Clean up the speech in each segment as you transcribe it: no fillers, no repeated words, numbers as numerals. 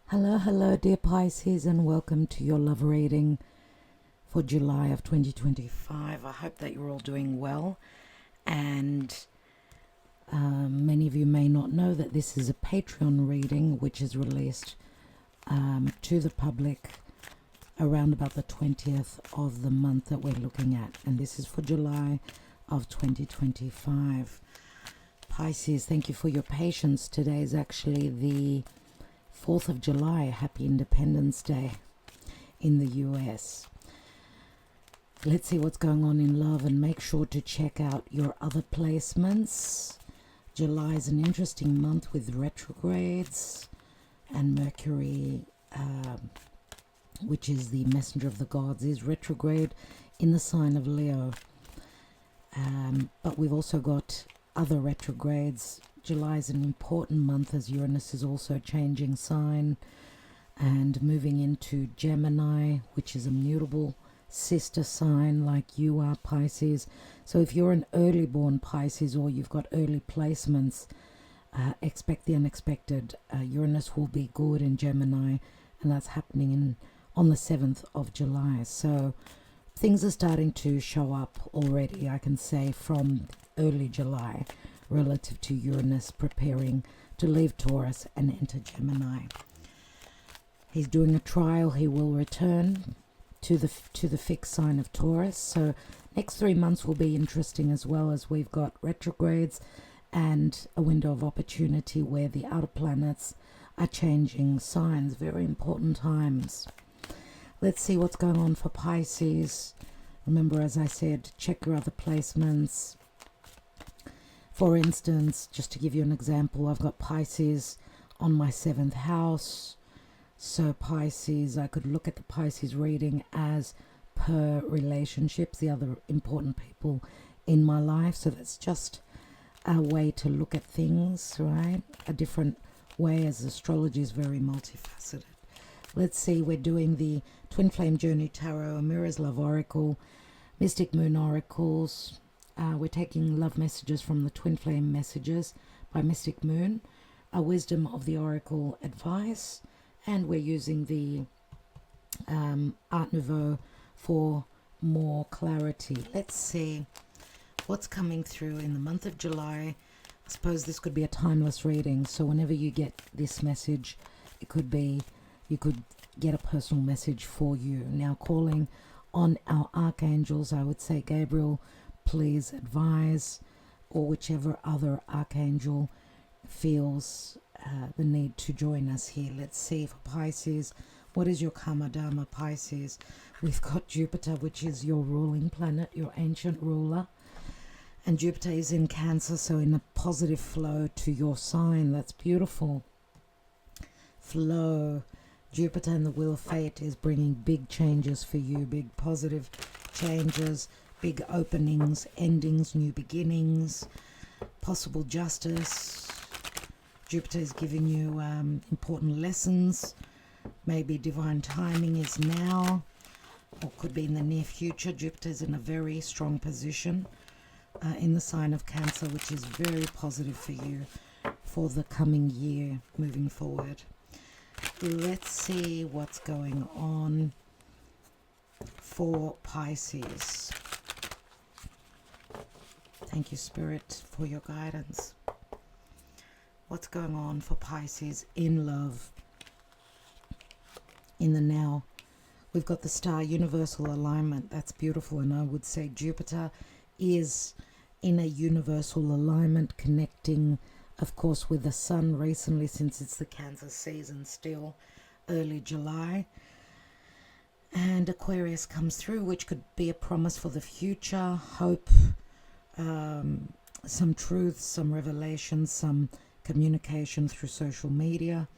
Hello, dear Pisces, and welcome to your love reading for July of 2025. I hope that you're all doing well. And many of you may not know that this is a Patreon reading, which is released to the public around about the 20th of the month that we're looking at. And this is for July of 2025. Pisces, thank you for your patience. Today is actually the 4th of July. Happy Independence Day in the US. Let's see what's going on in love, and make sure to check out your other placements. July is an interesting month with retrogrades and Mercury, which is the messenger of the gods, is retrograde in the sign of Leo. But we've also got other retrogrades. July is an important month as Uranus is also changing sign and moving into Gemini, which is a mutable sister sign like you are, Pisces. So if you're an early born Pisces or you've got early placements, expect the unexpected. Uranus will be good in Gemini, and that's happening on the 7th of July. So things are starting to show up already, I can say, from early July, relative to Uranus preparing to leave Taurus and enter Gemini. He's doing a trial. He will return to the fixed sign of Taurus. So next 3 months will be interesting, as well as we've got retrogrades and a window of opportunity where the outer planets are changing signs. Very important times. Let's see what's going on for Pisces. Remember, as I said, check your other placements. For instance, just to give you an example, I've got Pisces on my 7th house. So Pisces, I could look at the Pisces reading as per relationships, the other important people in my life. So that's just a way to look at things, right? A different way, as astrology is very multifaceted. Let's see, we're doing the Twin Flame Journey Tarot, Mirrors Love Oracle, Mystic Moon Oracles. We're taking love messages from the Twin Flame Messages by Mystic Moon, a Wisdom of the Oracle advice, and we're using the Art Nouveau for more clarity. Let's see what's coming through in the month of July. I suppose this could be a timeless reading, so whenever you get this message, it could be, you could get a personal message for you. Now, calling on our archangels, I would say Gabriel, please advise, or whichever other archangel feels the need to join us here. Let's see for Pisces, what is your karma dharma, Pisces? We've got Jupiter, which is your ruling planet, your ancient ruler, and Jupiter is in Cancer, so in a positive flow to your sign. That's beautiful. Flow. Jupiter and the Wheel of Fate is bringing big changes for you, big positive changes, big openings, endings, new beginnings, possible justice. Jupiter is giving you important lessons. Maybe divine timing is now, or could be in the near future. Jupiter is in a very strong position in the sign of Cancer, which is very positive for you for the coming year moving forward. Let's see what's going on for Pisces. Thank you, Spirit, for your guidance. What's going on for Pisces in love, in the now? We've got the star universal alignment. That's beautiful. And I would say Jupiter is in a universal alignment, connecting, of course, with the sun recently, since it's the Cancer season still, early July. And Aquarius comes through, which could be a promise for the future, hope, some truths, some revelations, some communication through social media.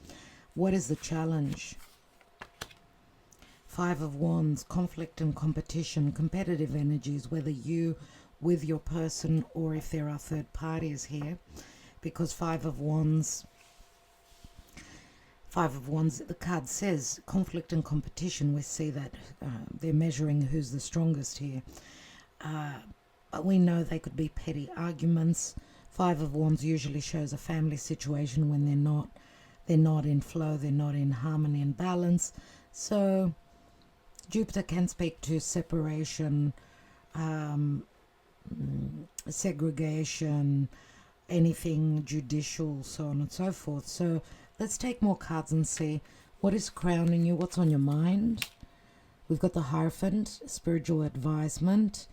What is the challenge? 5 of Wands, conflict and competition, competitive energies, whether you with your person or if there are third parties here, because 5 of Wands, the card says conflict and competition. We see that they're measuring who's the strongest here. But we know they could be petty arguments. 5 of Wands usually shows a family situation when they're not they're not in flow, they're not in harmony and balance. So Jupiter can speak to separation, segregation, anything judicial, so on and so forth. So let's take more cards and see what is crowning you, what's on your mind. We've got the Hierophant, spiritual advisement,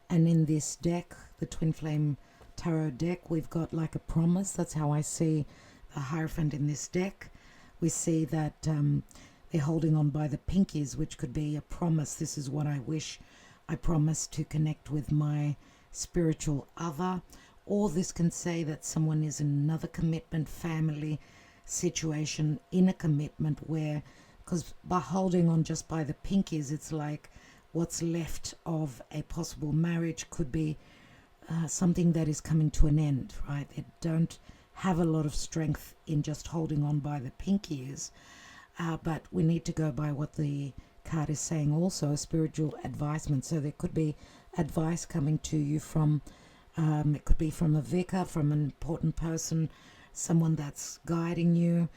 and in this deck, the Twin Flame Tarot deck, we've got like a promise. That's how I see the Hierophant in this deck. We see that they're holding on by the pinkies, which could be a promise. This is what I wish. I promise to connect with my spiritual other. Or this can say that someone is in another commitment, family situation, in a commitment where, because by holding on just by the pinkies, it's like what's left of a possible marriage could be something that is coming to an end, right? They don't have a lot of strength in just holding on by the pinkies, but we need to go by what the card is saying also, a spiritual advisement. So there could be advice coming to you from, it could be from a vicar, from an important person, someone that's guiding you,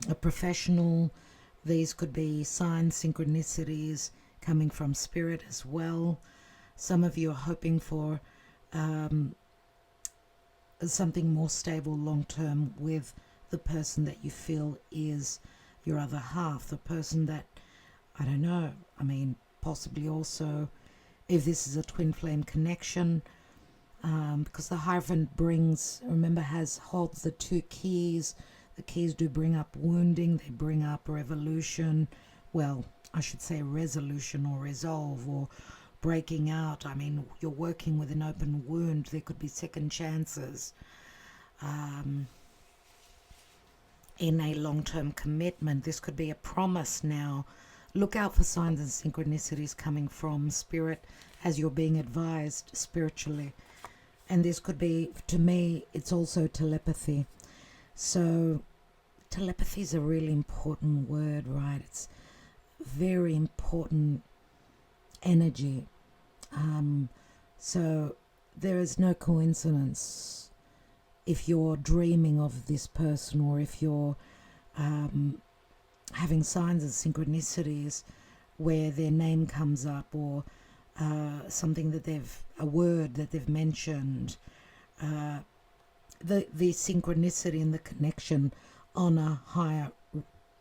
a professional. These could be signs, synchronicities coming from spirit as well. Some of you are hoping for something more stable long term with the person that you feel is your other half, the person that, I don't know, I mean, possibly also if this is a twin flame connection, because the Hierophant brings, remember, holds the two keys. The keys do bring up wounding, they bring up revolution, well, I should say resolution or resolve or breaking out. I mean, you're working with an open wound. There could be second chances in a long-term commitment. This could be a promise now. Look out for signs and synchronicities coming from spirit as you're being advised spiritually. And this could be, to me, it's also telepathy. So telepathy is a really important word, right? It's very important energy. So there is no coincidence if you're dreaming of this person, or if you're having signs and synchronicities where their name comes up, or something that a word that they've mentioned. The synchronicity and the connection on a higher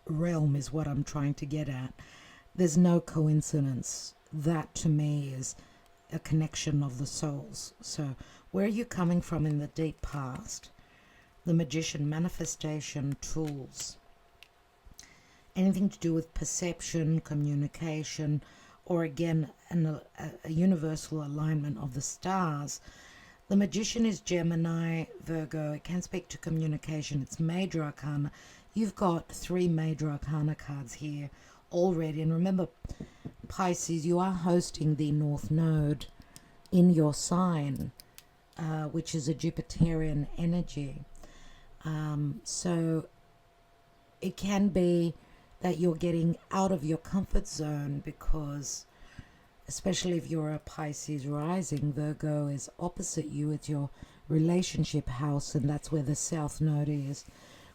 realm is what I'm trying to get at. There's no coincidence. That to me is a connection of the souls. So where are you coming from in the deep past? The Magician, manifestation tools. Anything to do with perception, communication, or again a universal alignment of the stars. The Magician is Gemini, Virgo. It can speak to communication. It's major arcana. You've got 3 major arcana cards here already. And remember, Pisces, you are hosting the North Node in your sign, which is a Jupiterian energy. So it can be that you're getting out of your comfort zone because, especially if you're a Pisces rising, Virgo is opposite you. It's your relationship house, and that's where the South Node is,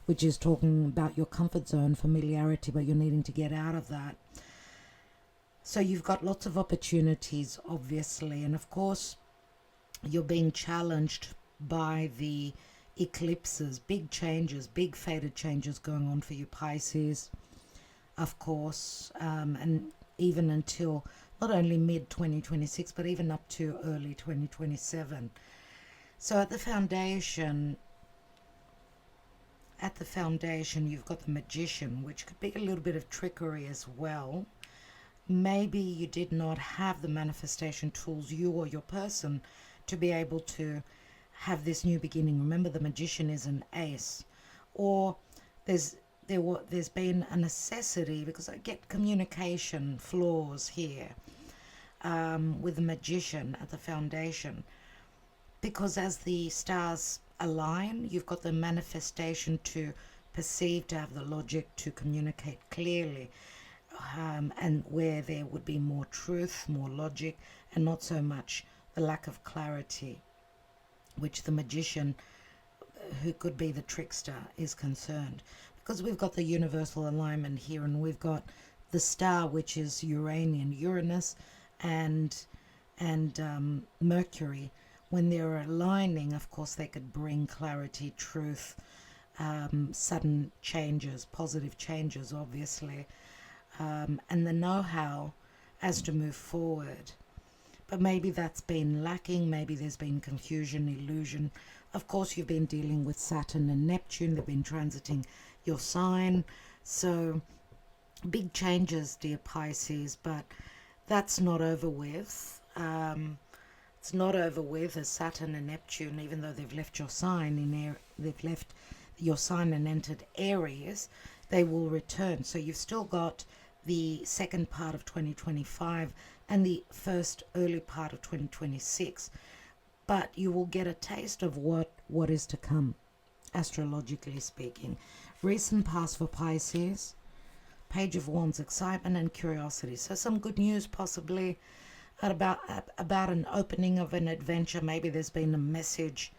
which is talking about your comfort zone, familiarity, but you're needing to get out of that. So you've got lots of opportunities, obviously, and of course you're being challenged by the eclipses, big changes, big fated changes going on for you Pisces, of course, and even until not only mid-2026, but even up to early 2027. So at the foundation, you've got the Magician, which could be a little bit of trickery as well. Maybe you did not have the manifestation tools, you or your person, to be able to have this new beginning. Remember, the Magician is an ace. Or there's been a necessity, because I get communication flaws here with the Magician at the foundation, because as the stars align, you've got the manifestation to perceive, to have the logic to communicate clearly, and where there would be more truth, more logic, and not so much the lack of clarity, which the Magician who could be the trickster is concerned, because we've got the universal alignment here, and we've got the star, which is Uranus, and Mercury. When they're aligning, of course, they could bring clarity, truth, sudden changes, positive changes, obviously, and the know-how as to move forward. But maybe that's been lacking. Maybe there's been confusion, illusion. Of course, you've been dealing with Saturn and Neptune. They've been transiting your sign. So big changes, dear Pisces, but that's not over with. It's not over with, as Saturn and Neptune, even though they've left your sign they've left your sign and entered Aries, they will return. So you've still got the second part of 2025 and the first early part of 2026, but you will get a taste of what is to come, astrologically speaking. Recent past for Pisces, Page of Wands, excitement and curiosity. So some good news possibly about an opening of an adventure. Maybe there's been a message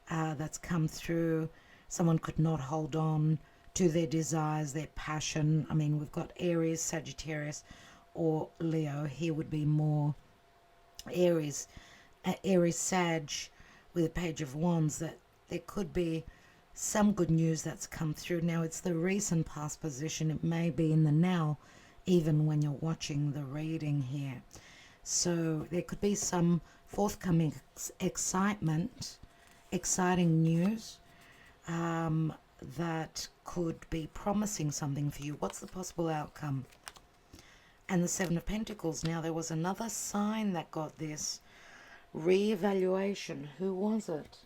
that's come through. Someone could not hold on to their desires, their passion. I mean, we've got Aries, Sagittarius, or Leo. Here would be more Aries, Sag, with a Page of Wands, that there could be some good news that's come through. Now, it's the recent past position. It may be in the now, even when you're watching the reading here. So there could be some forthcoming excitement, exciting news that could be promising something for you. What's the possible outcome? And the Seven of Pentacles. Now, there was another sign that got this reevaluation. Who was it?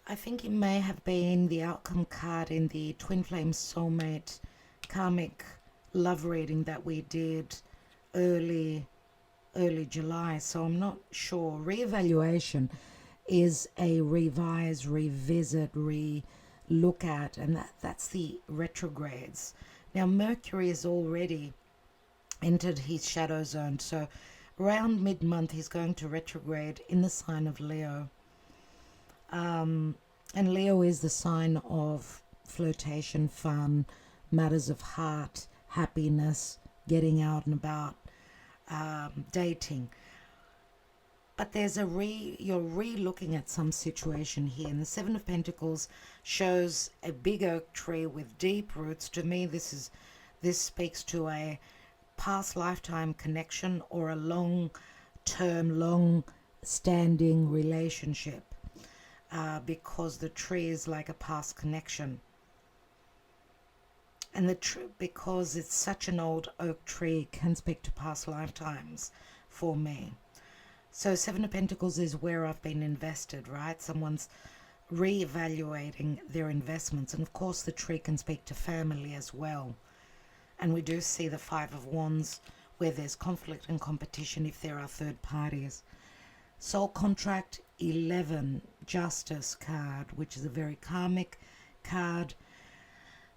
I think it may have been the outcome card in the Twin Flame Soulmate Karmic Love reading that we did early July. So I'm not sure. Reevaluation is a revise, revisit, re-look at, and that's the retrogrades. Now, Mercury has already entered his shadow zone. So around mid-month, he's going to retrograde in the sign of Leo. And Leo is the sign of flirtation, fun, matters of heart, happiness, getting out and about, dating. But there's you're re-looking at some situation here. And the Seven of Pentacles shows a big oak tree with deep roots. To me, this speaks to a past lifetime connection or a long-term, long-standing relationship. Because the tree is like a past connection, and because it's such an old oak tree, it can speak to past lifetimes for me. So Seven of Pentacles is where I've been invested, right? Someone's re-evaluating their investments, and of course the tree can speak to family as well. And we do see the Five of Wands, where there's conflict and competition if there are third parties. Soul contract 11, Justice card, which is a very karmic card.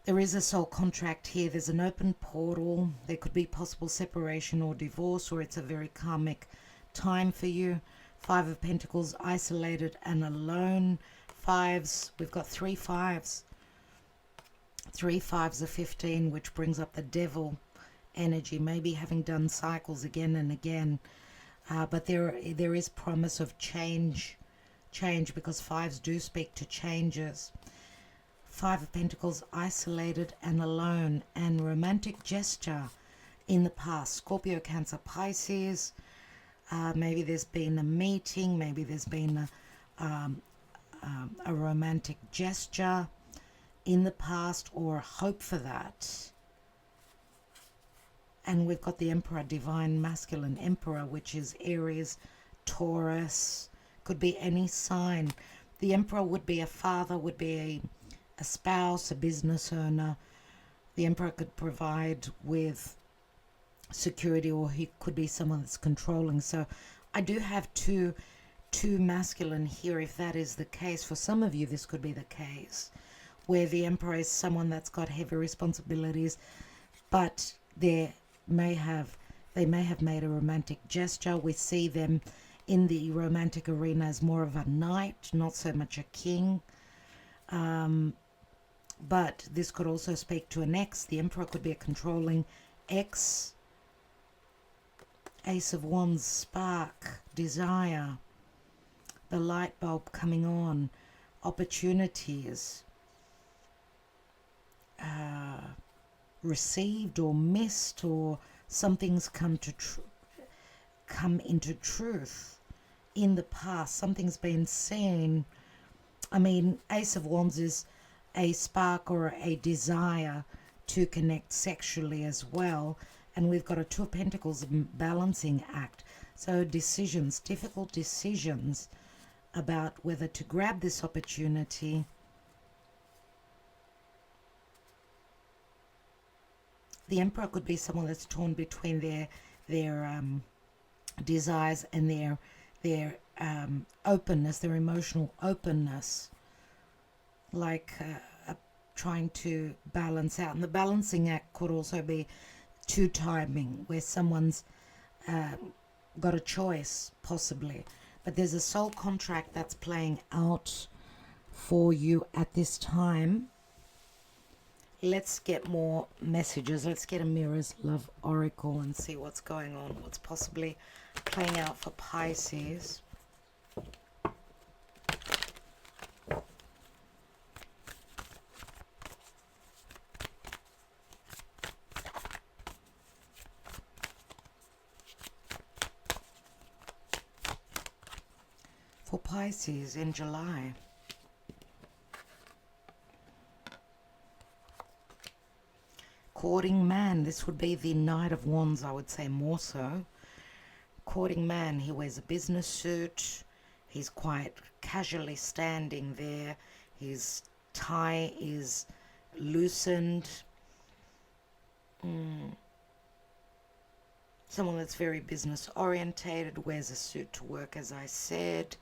There is a soul contract here. There's an open portal. There could be possible separation or divorce, or it's a very karmic time for you. Five of Pentacles, isolated and alone. Fives, we've got 3 5s. 3 5s are 15, which brings up the devil energy, maybe having done cycles again and again. But there is promise of change, because fives do speak to changes. Five of Pentacles, isolated and alone, and romantic gesture in the past. Scorpio, Cancer, Pisces. Maybe there's been a meeting. Maybe there's been a romantic gesture in the past, or hope for that. And we've got the Emperor, Divine Masculine Emperor, which is Aries, Taurus, could be any sign. The Emperor would be a father, would be a spouse, a business owner. The Emperor could provide with security, or he could be someone that's controlling. So I do have two masculine here, if that is the case. For some of you, this could be the case, where the Emperor is someone that's got heavy responsibilities, but they may have made a romantic gesture. We see them in the romantic arena as more of a knight, not so much a king. But this could also speak to an ex. The Emperor could be a controlling ex. Ace of Wands, spark, desire, the light bulb coming on, opportunities received or missed, or something's come into truth in the past. Something's been seen. I mean, Ace of Wands is a spark or a desire to connect sexually as well. And we've got a Two of Pentacles, balancing act. So decisions, difficult decisions about whether to grab this opportunity. The Emperor could be someone that's torn between their desires and their openness, their emotional openness, like trying to balance out. And the balancing act could also be two timing, where someone's got a choice, possibly. But there's a soul contract that's playing out for you at this time. Let's get more messages. Let's get a Mirror's Love Oracle and see what's going on, what's possibly playing out for Pisces. For Pisces in July. Courting man, this would be the Knight of Wands, I would say, more so. Courting man, he wears a business suit. He's quite casually standing there. His tie is loosened. Someone that's very business orientated, wears a suit to work, as I said.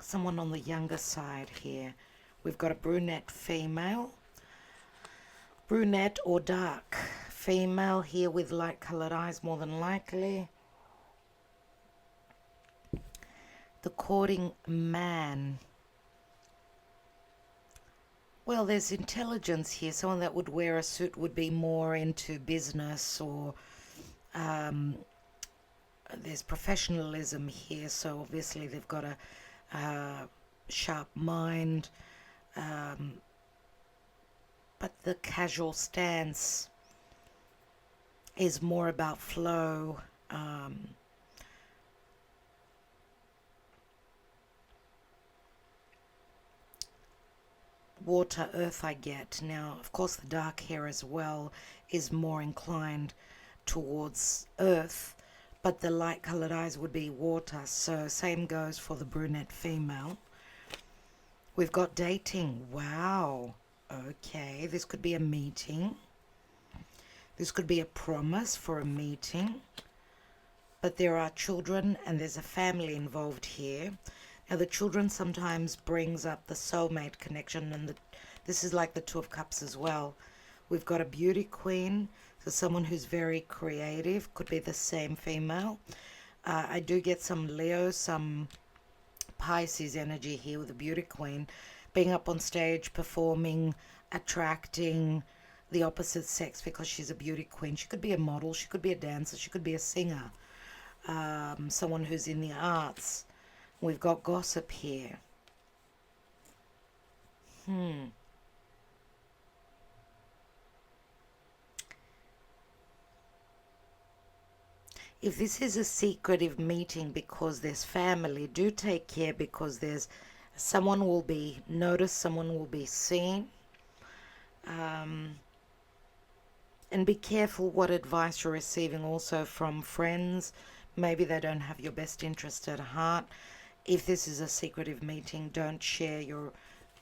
Someone on the younger side here. We've got a brunette female. Brunette or dark female here with light colored eyes, more than likely. The courting man. Well, there's intelligence here. Someone that would wear a suit would be more into business, or there's professionalism here. So obviously they've got a sharp mind. But the casual stance is more about flow. Water, earth, I get. Now, of course, the dark hair as well is more inclined towards earth, but the light colored eyes would be water. So same goes for the brunette female. We've got dating. Wow. Okay, this could be a meeting. This could be a promise for a meeting. But there are children and there's a family involved here. Now the children sometimes brings up the soulmate connection, and this is like the Two of Cups as well. We've got a beauty queen, so someone who's very creative, could be the same female. I do get some Leo, some Pisces energy here with the beauty queen, being up on stage, performing, attracting the opposite sex because she's a beauty queen. She could be a model, she could be a dancer, she could be a singer, someone who's in the arts. We've got gossip here. If this is a secretive meeting because there's family, do take care, because there's someone will be noticed, someone will be seen. And be careful what advice you're receiving also from friends. Maybe they don't have your best interest at heart. If this is a secretive meeting, don't share your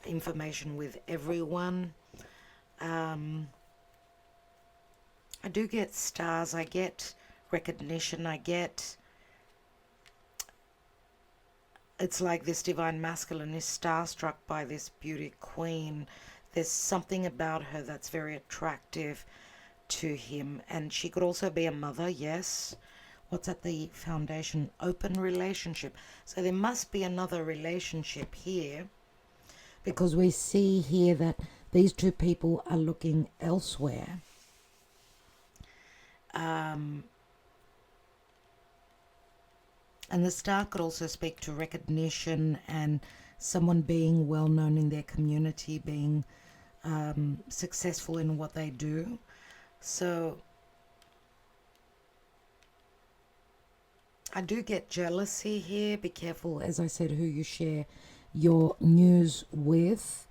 information with everyone. I do get stars, I get recognition, I get, it's like this divine masculine is starstruck by this beauty queen There's something about her that's very attractive to him. And she could also be a mother, yes. What's at the foundation? Open relationship. So there must be another relationship here, because we see here that these two people are looking elsewhere. And the star could also speak to recognition and someone being well known in their community, being successful in what they do. So I do get jealousy here. Be careful, as I said, who you share your news with.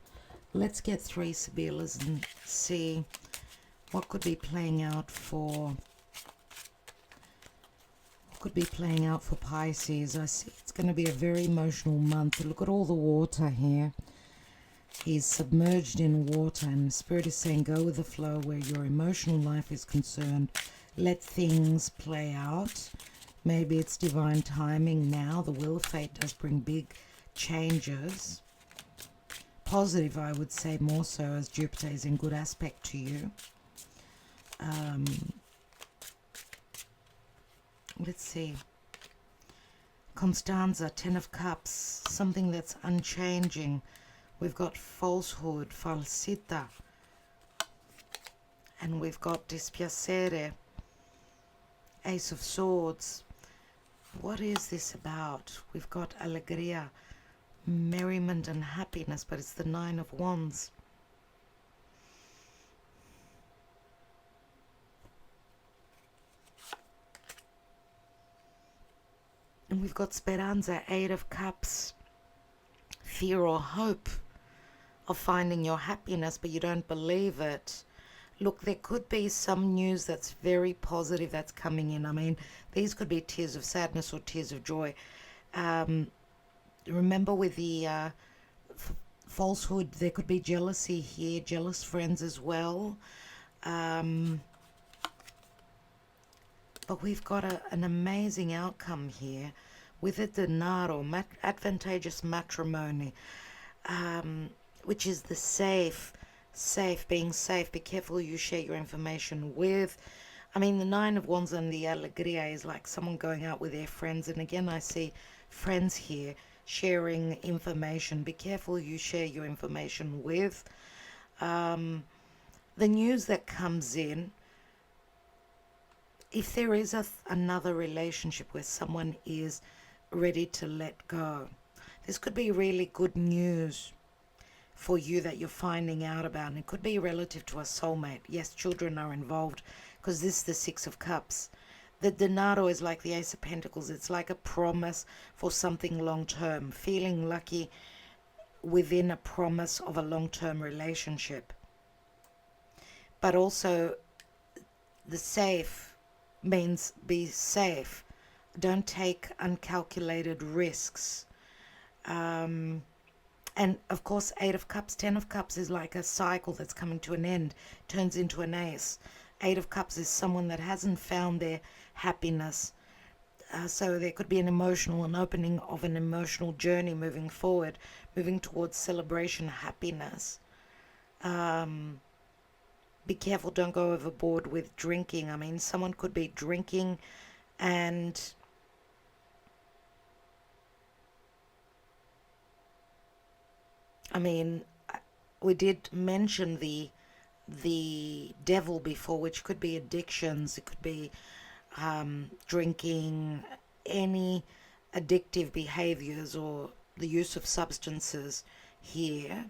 Let's get 3 Sibilas and see what could be playing out for Pisces. I see it's going to be a very emotional month. Look at all the water here. He's submerged in water, and the Spirit is saying go with the flow where your emotional life is concerned. Let things play out. Maybe it's divine timing now. The wheel of fate does bring big changes. Positive, I would say, more so, as Jupiter is in good aspect to you. Let's see. Constanza, 10 of Cups, something that's unchanging. We've got falsehood, falsita. And we've got dispiacere, Ace of Swords. What is this about? We've got alegria, merriment and happiness, but it's the 9 of Wands. And we've got speranza, 8 of Cups, fear or hope of finding your happiness, but you don't believe it. Look, there could be some news that's very positive that's coming in. I mean, these could be tears of sadness or tears of joy. Remember with the falsehood, there could be jealousy here, jealous friends as well. But we've got an amazing outcome here with a denaro, advantageous matrimony, which is the safe, being safe. Be careful who you share your information with. I mean, the 9 of Wands and the alegria is like someone going out with their friends. And again, I see friends here sharing information. Be careful who you share your information with. The news that comes in, if there is another relationship where someone is ready to let go, this could be really good news for you that you're finding out about. And it could be relative to a soulmate. Yes, children are involved because this is the 6 of Cups. The denaro is like the Ace of Pentacles. It's like a promise for something long-term. Feeling lucky within a promise of a long-term relationship. But also the safe means be safe. Don't take uncalculated risks. And of course, 8 of Cups, 10 of Cups is like a cycle that's coming to an end, turns into an ace. 8 of Cups is someone that hasn't found their happiness. So there could be an opening of an emotional journey moving forward, moving towards celebration, happiness. Be careful, don't go overboard with drinking. I mean, someone could be drinking and I mean, we did mention the devil before, which could be addictions. It could be drinking, any addictive behaviors or the use of substances here.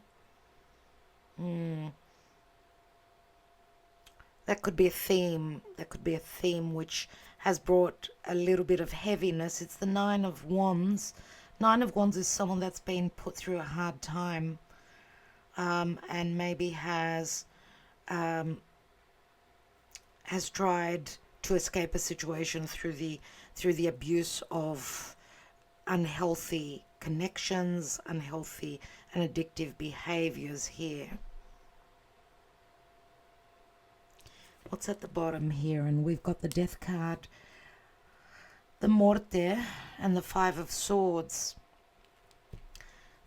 That could be a theme. That could be a theme which has brought a little bit of heaviness. It's the 9 of Wands. 9 of Wands is someone that's been put through a hard time, and maybe has tried to escape a situation through the abuse of unhealthy connections, unhealthy and addictive behaviors here. What's at the bottom here? And we've got the Death card, the Morte, and the 5 of Swords.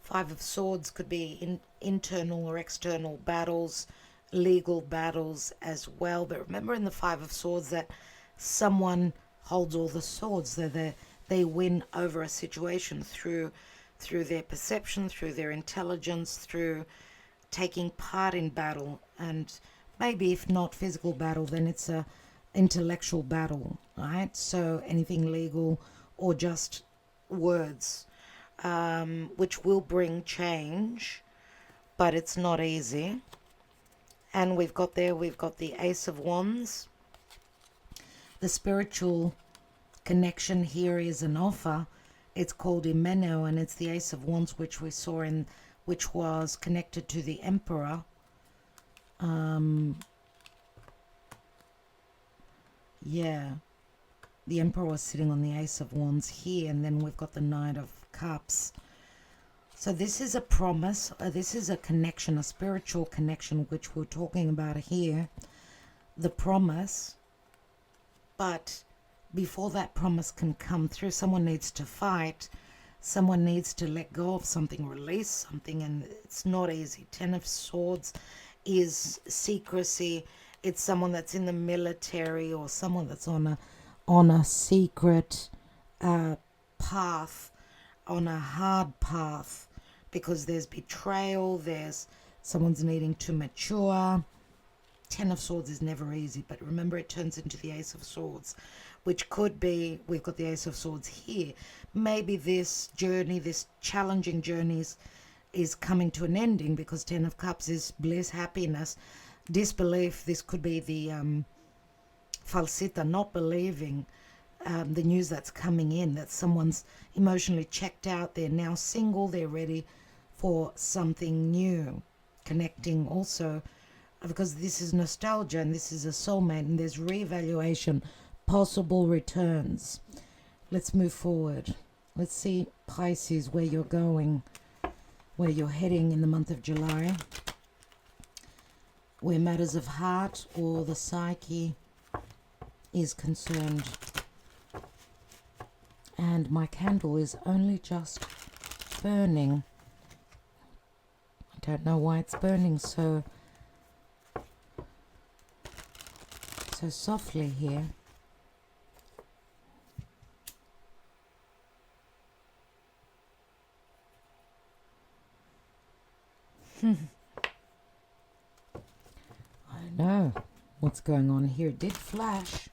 Five of Swords could be internal or external battles, legal battles as well. But remember in the Five of Swords that someone holds all the swords. They win over a situation through their perception, through their intelligence, through taking part in battle. And maybe if not physical battle, then it's a intellectual battle, right? So anything legal or just words, which will bring change, but it's not easy. And we've got the Ace of Wands. The spiritual connection here is an offer. It's called Imeno, and it's the Ace of Wands, which we saw in, which was connected to the Emperor. Yeah, the Emperor was sitting on the Ace of Wands here, and then we've got the Knight of Cups. So this is a promise, this is a connection, a spiritual connection, which we're talking about here, the promise. But before that promise can come through, someone needs to fight, someone needs to let go of something, release something, and it's not easy. Ten of Swords is secrecy. It's someone that's in the military or someone that's on a secret path, on a hard path, because there's betrayal, there's someone's needing to mature. Ten of Swords is never easy, but remember it turns into the Ace of Swords, which could be, we've got the Ace of Swords here. Maybe this journey, this challenging journey is coming to an ending, because Ten of Cups is bliss, happiness, disbelief. This could be the falsita, not believing the news that's coming in, that someone's emotionally checked out, they're now single, they're ready for something new. Connecting also, because this is nostalgia and this is a soulmate, and there's reevaluation, possible returns. Let's move forward. Let's see, Pisces, where you're going, where you're heading in the month of July, where matters of heart or the psyche is concerned. And my candle is only just burning. I don't know why it's burning so softly here. I know what's going on here. It did flash.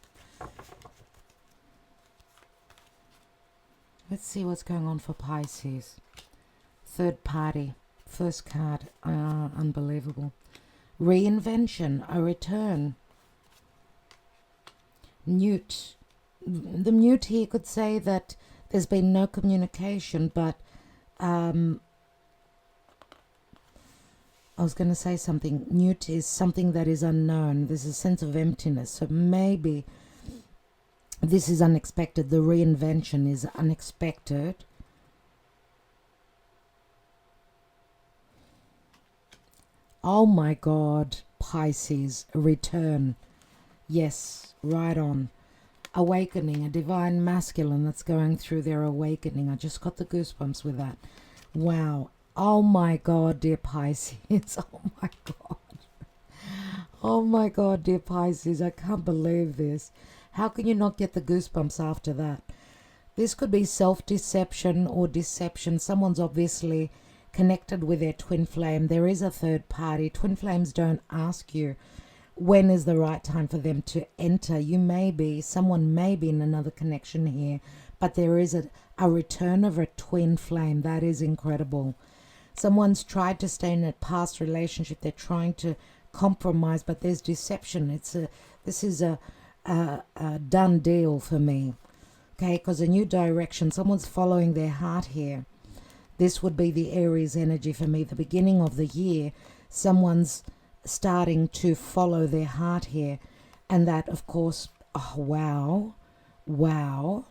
Let's see what's going on for Pisces. Third party. First card. Unbelievable. Reinvention. A return. Newt. The Newt here could say that there's been no communication, but I was going to say something. Newt is something that is unknown. There's a sense of emptiness. So maybe this is unexpected. The reinvention is unexpected. Oh my God, Pisces, return. Yes, right on. Awakening, a divine masculine that's going through their awakening. I just got the goosebumps with that. Wow. Oh my God, dear Pisces. Oh my God. Oh my God, dear Pisces. I can't believe this. How can you not get the goosebumps after that? This could be self-deception or deception. Someone's obviously connected with their twin flame. There is a third party. Twin flames don't ask you when is the right time for them to enter. Someone may be in another connection here, but there is a return of a twin flame. That is incredible. Someone's tried to stay in a past relationship. They're trying to compromise, but there's deception. This is a done deal for me. Okay, because a new direction. Someone's following their heart here. This would be the Aries energy for me. The beginning of the year, someone's starting to follow their heart here. And that, of course, oh, wow,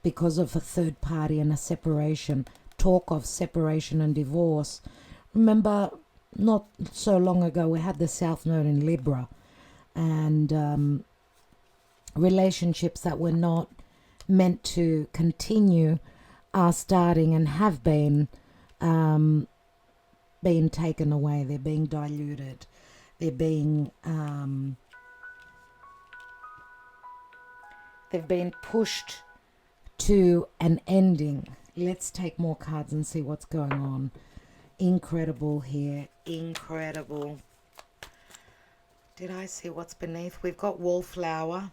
because of a third party and a separation. Talk of separation and divorce. Remember, not so long ago, we had the South Node in Libra. And relationships that were not meant to continue are starting and have been being taken away, they're being diluted, they're being they've been pushed to an ending. Let's take more cards and see what's going on. Incredible here, incredible. Did I see what's beneath? We've got wallflower.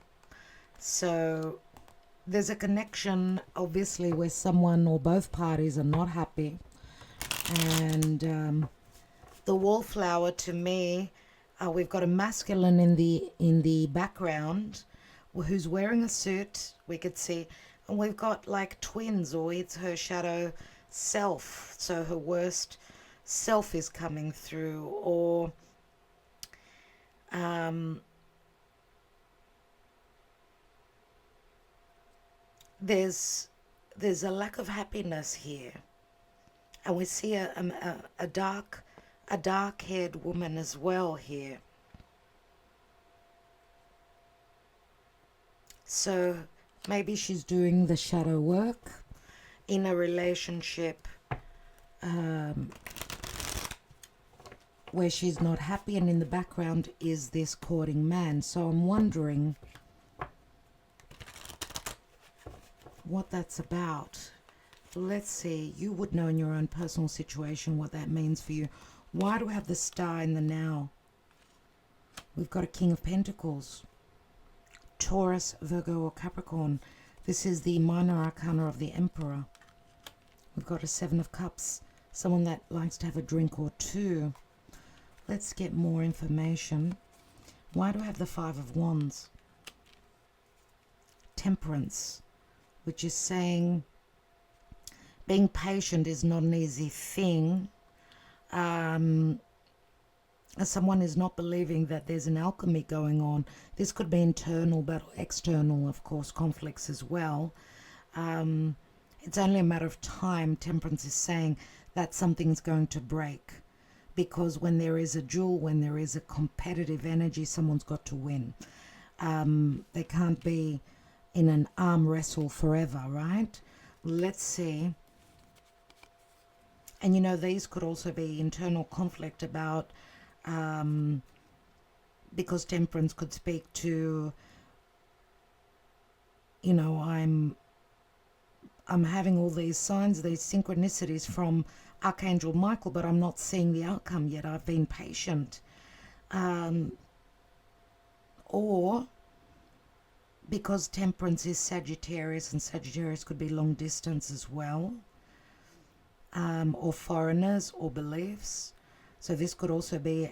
So there's a connection, obviously, where someone or both parties are not happy. And the wallflower, to me, we've got a masculine in the background who's wearing a suit, we could see. And we've got like twins, or it's her shadow self. So her worst self is coming through, or there's a lack of happiness here, and we see a dark-haired woman as well here. So maybe she's doing the shadow work in a relationship where she's not happy, and in the background is this courting man. So I'm wondering what that's about. Let's see. You would know in your own personal situation what that means for you. Why do we have the star in the now? We've got a King of Pentacles. Taurus, Virgo, or Capricorn. This is the minor arcana of the Emperor. We've got a Seven of Cups. Someone that likes to have a drink or two. Let's get more information. Why do I have the Five of Wands? Temperance, which is saying being patient is not an easy thing. Someone is not believing that there's an alchemy going on. This could be internal, but external, of course, conflicts as well. It's only a matter of time, Temperance is saying, that something's going to break. Because when there is a duel, when there is a competitive energy, someone's got to win. They can't be in an arm wrestle forever, right? Let's see. And you know, these could also be internal conflict about, because Temperance could speak to, you know, I'm having all these signs, these synchronicities from Archangel Michael, but I'm not seeing the outcome yet. I've been patient. Or because Temperance is Sagittarius, and Sagittarius could be long distance as well, or foreigners or beliefs. So this could also be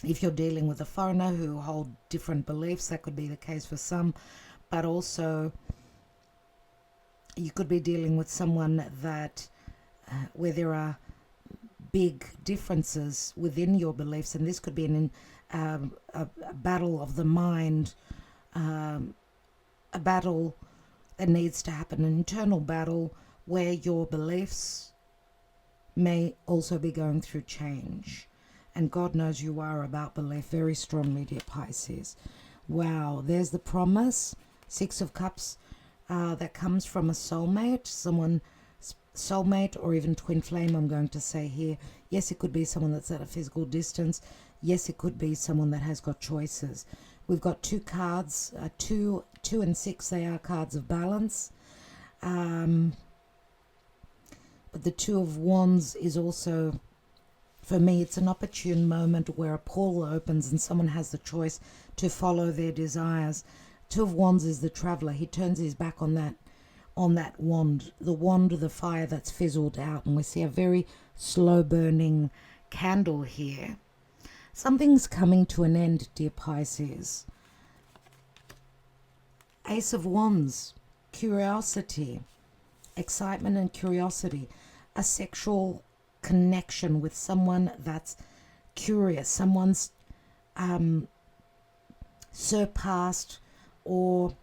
if you're dealing with a foreigner who hold different beliefs, that could be the case for some, but also you could be dealing with someone that where there are big differences within your beliefs, and this could be a battle of the mind, a battle that needs to happen, an internal battle where your beliefs may also be going through change. And God knows you are about belief very strongly, dear Pisces. Wow, there's the promise, Six of Cups, that comes from a soulmate, soulmate or even twin flame, I'm going to say here. Yes, it could be someone that's at a physical distance. Yes, it could be someone that has got choices. We've got two cards, 2 and 6, they are cards of balance. But the Two of Wands is also, for me, it's an opportune moment where a portal opens and someone has the choice to follow their desires. Two of Wands is the traveler. He turns his back on that wand, the fire that's fizzled out, and we see a very slow burning candle here. Something's coming to an end, dear Pisces. Ace of Wands, curiosity, excitement and curiosity, a sexual connection with someone that's curious, someone's surpassed or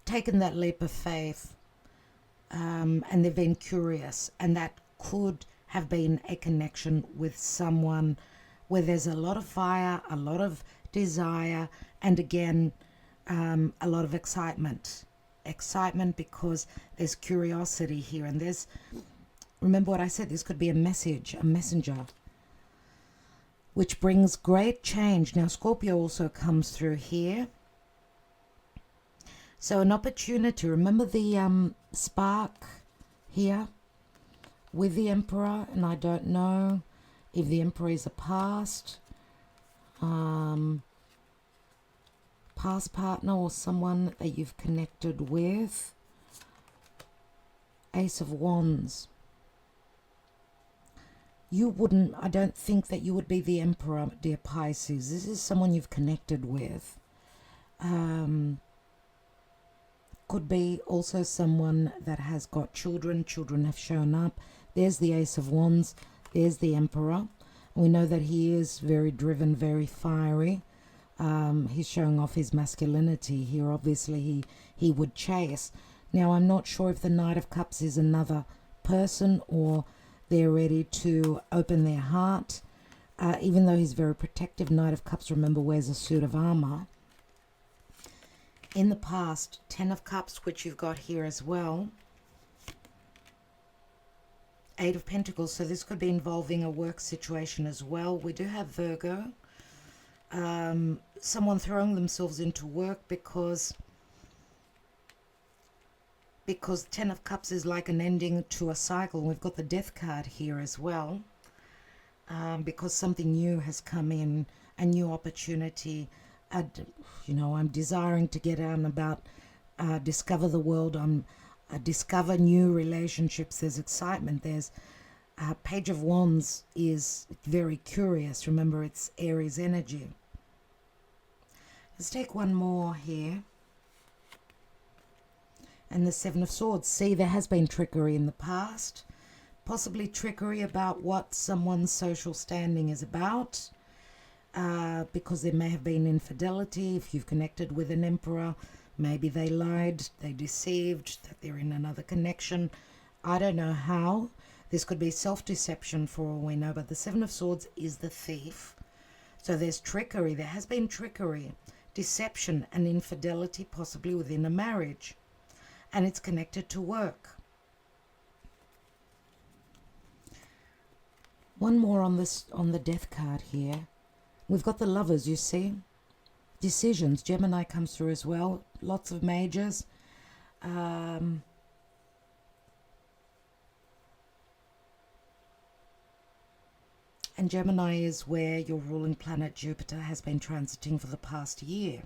taken that leap of faith, and they've been curious, and that could have been a connection with someone where there's a lot of fire, a lot of desire, and again, a lot of excitement. excitement because there's curiosity here, and there's, remember what I said, this could be a message, a messenger, which brings great change. Now Scorpio also comes through here, so an opportunity. Remember the spark here with the Emperor, and I don't know if the Emperor is a past partner or someone that you've connected with. Ace of Wands. You wouldn't, I don't think that you would be the Emperor, dear Pisces. This is someone you've connected with. Could be also someone that has got children. Children have shown up. There's the Ace of Wands. There's the Emperor. We know that he is very driven, very fiery. He's showing off his masculinity here. Obviously, he would chase. Now, I'm not sure if the Knight of Cups is another person or they're ready to open their heart. Even though he's very protective, Knight of Cups, remember, wears a suit of armor. In the past, 10 of Cups, which you've got here as well. 8 of Pentacles, so this could be involving a work situation as well. We do have Virgo. Someone throwing themselves into work because 10 of Cups is like an ending to a cycle. We've got the Death card here as well. Because something new has come in, a new opportunity. I'm desiring to get out and about, discover the world. Discover new relationships. There's excitement. There's Page of Wands is very curious. Remember, it's Aries energy. Let's take one more here. And the Seven of Swords. See, there has been trickery in the past. Possibly trickery about what someone's social standing is about. Because there may have been infidelity. If you've connected with an Emperor, maybe they lied, they deceived, that they're in another connection. I don't know how. This could be self-deception for all we know, but the Seven of Swords is the thief. So there's trickery. There has been trickery, deception and infidelity, possibly within a marriage. And it's connected to work. One more on the Death card here. We've got the Lovers, you see. Decisions. Gemini comes through as well. Lots of majors. And Gemini is where your ruling planet Jupiter has been transiting for the past year.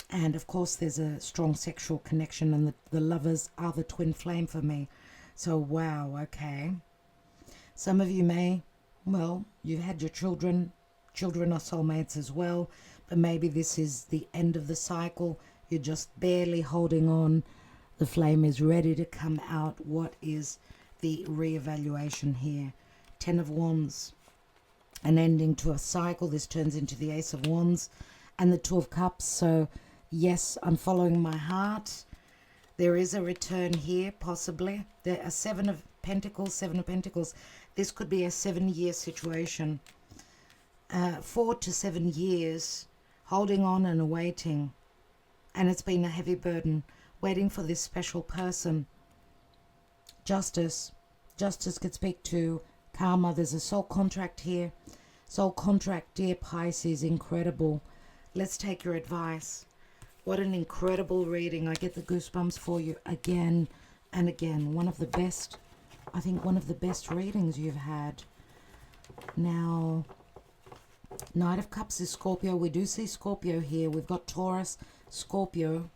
And of course there's a strong sexual connection, and the Lovers are the twin flame for me. So wow, okay. Some of you may, well, you've had your children. Children are soulmates as well. But maybe this is the end of the cycle. You're just barely holding on. The flame is ready to come out. What is the reevaluation here? 10 of Wands. An ending to a cycle. This turns into the Ace of Wands and the Two of Cups. So yes, I'm following my heart. There is a return here, possibly. There are Seven of Pentacles. This could be a 7-year situation. 4 to 7 years holding on and awaiting. And it's been a heavy burden, waiting for this special person. Justice. Justice could speak to karma. There's a soul contract here. Soul contract, dear Pisces, incredible. Let's take your advice. What an incredible reading. I get the goosebumps for you again and again. One of the best, I think one of the best readings you've had. Now, Knight of Cups is Scorpio. We do see Scorpio here. We've got Taurus, Scorpio,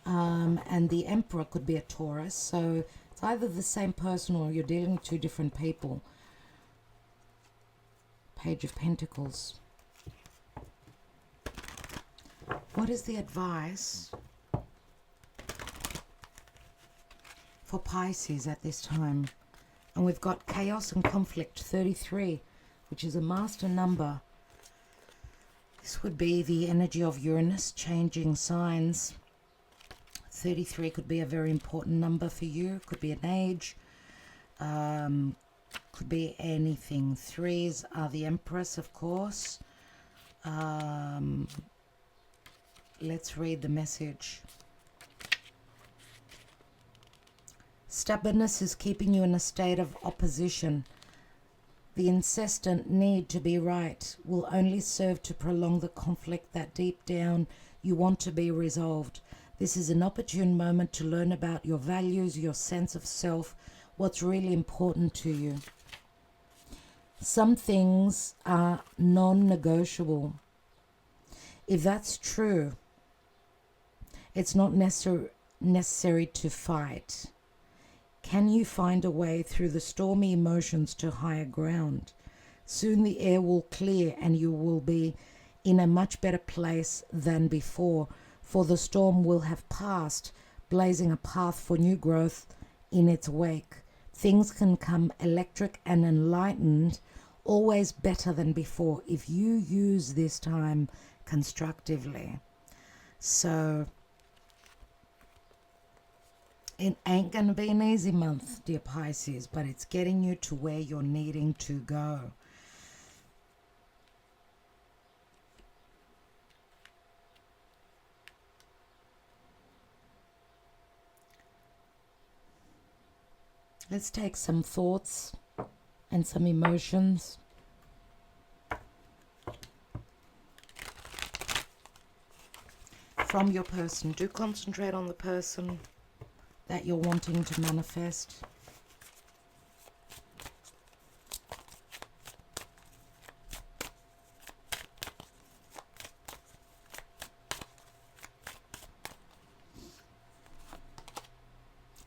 and the Emperor could be a Taurus. So it's either the same person or you're dealing with two different people. Page of Pentacles. What is the advice for Pisces at this time? And we've got chaos and conflict, 33, which is a master number. This would be the energy of Uranus, changing signs. 33 could be a very important number for you. Could be an age. Could be anything. Threes are the Empress, of course. Let's read the message. Stubbornness is keeping you in a state of opposition. The insistent need to be right will only serve to prolong the conflict that deep down you want to be resolved. This is an opportune moment to learn about your values, your sense of self, what's really important to you. Some things are non-negotiable. If that's true, it's not necessary to fight. Can you find a way through the stormy emotions to higher ground? Soon the air will clear and you will be in a much better place than before, for the storm will have passed, blazing a path for new growth in its wake. Things can come electric and enlightened, always better than before, if you use this time constructively. So it ain't going to be an easy month, dear Pisces, but it's getting you to where you're needing to go. Let's take some thoughts and some emotions. From your person. Do concentrate on the person that you're wanting to manifest.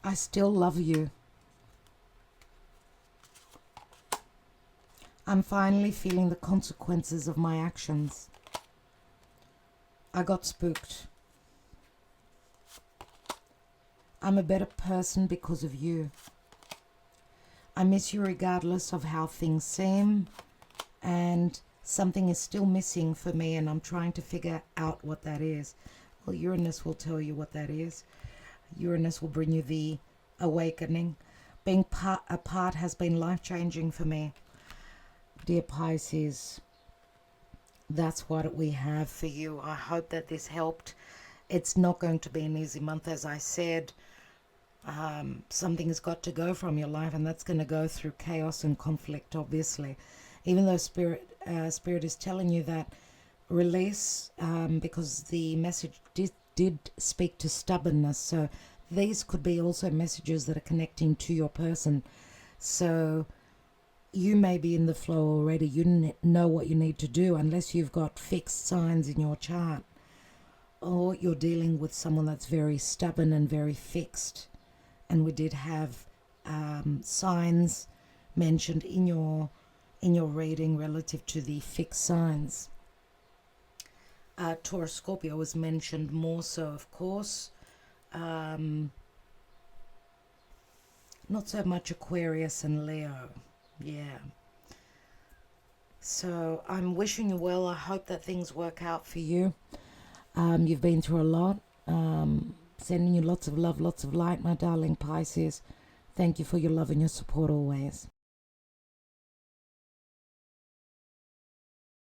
I still love you. I'm finally feeling the consequences of my actions. I got spooked. I'm a better person because of you. I miss you regardless of how things seem, and something is still missing for me, and I'm trying to figure out what that is. Well, Uranus will tell you what that is. Uranus will bring you the awakening. Being apart has been life-changing for me. Dear Pisces, that's what we have for you. I hope that this helped. It's not going to be an easy month, as I said. Something has got to go from your life, and that's going to go through chaos and conflict, obviously. Even though Spirit is telling you that release, because the message did speak to stubbornness. So these could be also messages that are connecting to your person. So you may be in the flow already. You know what you need to do, unless you've got fixed signs in your chart, or you're dealing with someone that's very stubborn and very fixed. And we did have signs mentioned in your reading relative to the fixed signs. Taurus, Scorpio was mentioned more so, of course. Not so much Aquarius and Leo. Yeah. So I'm wishing you well. I hope that things work out for you. You've been through a lot. Sending you lots of love, lots of light, my darling Pisces. Thank you for your love and your support always.